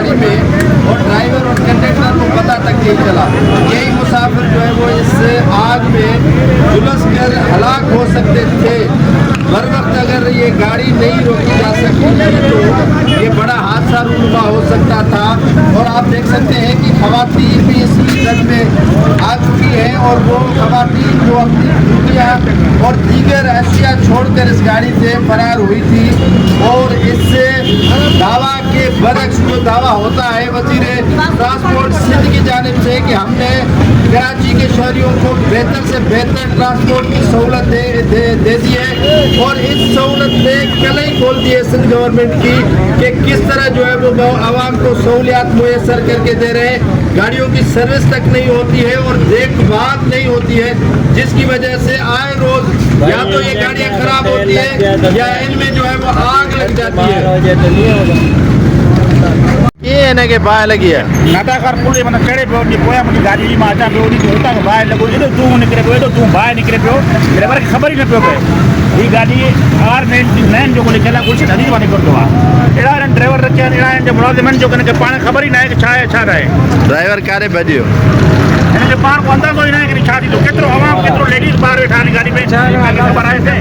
गाड़ी में और ड्राइवर और कंडक्टर को पता तक नहीं चला। यही मुसाफिर जो है वो इस आग में झुलस कर हलाक हो सकते थे। बर वक्त अगर ये गाड़ी नहीं रोकी जा सकती तो ये बड़ा हादसा रूनुमा हो सकता था। और आप देख सकते हैं कि खवातीन भी इस ईंधन में आ चुकी हैं और वो खवातीन जो अपनी जूतियाँ और दीगर अशिया छोड़कर इस गाड़ी से फरार हुई थी। और इससे दावा के बरक्स जो दावा होता है वज़ीर ट्रांसपोर्ट सिंध की जानिब से कि हमने कराची के शहरियों को बेहतर से बेहतर ट्रांसपोर्ट की सहूलत दे दी है। और इस सहूलत ने कल ही खोल दी है सिंध गवर्नमेंट की कि किस तरह जो है वो आवाम को सहूलियात मुयसर करके दे रहे हैं। गाड़ियों की सर्विस तक नहीं होती है और देखभाल नहीं होती है, जिसकी वजह से आए रोज या तो ये गाड़ियाँ खराब होती है या इनमें जो है वो आग लग जाती है। ये है ना कि बाहर लगी है नाटाकार पुलिस मतलब चढ़े पे उनकी पोया मुझे गाड़ी में आता पे उनकी होता है बाहर लगो ये तो तू निकले पे तो तू बाहर निकले पे मेरे बारे खबर ही न पे ये गाड़ी R99 जो को निकला कुछ नदी वाली कर दो एड़ा ड्राइवर रखे एड़ा जो मुलाजिमन जो कने पाण खबर ही ना है कि छा है छा रहे ड्राइवर कारे भजियो यानी जो पाण को अंदर कोई ना है कि छाती तो केतरो आवाम केतरो लेडीज बाहर बैठा गाड़ी में खबर आए थे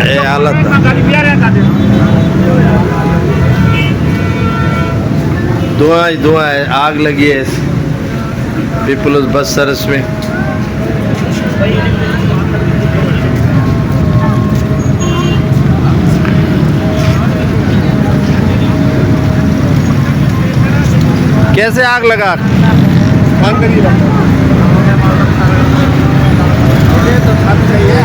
ए हालत गाड़ी बिया रहा था धुआं है, आग लगी है इस पीपल्स बस सर्विस में। कैसे आग लगा? ये तो सब चाहिए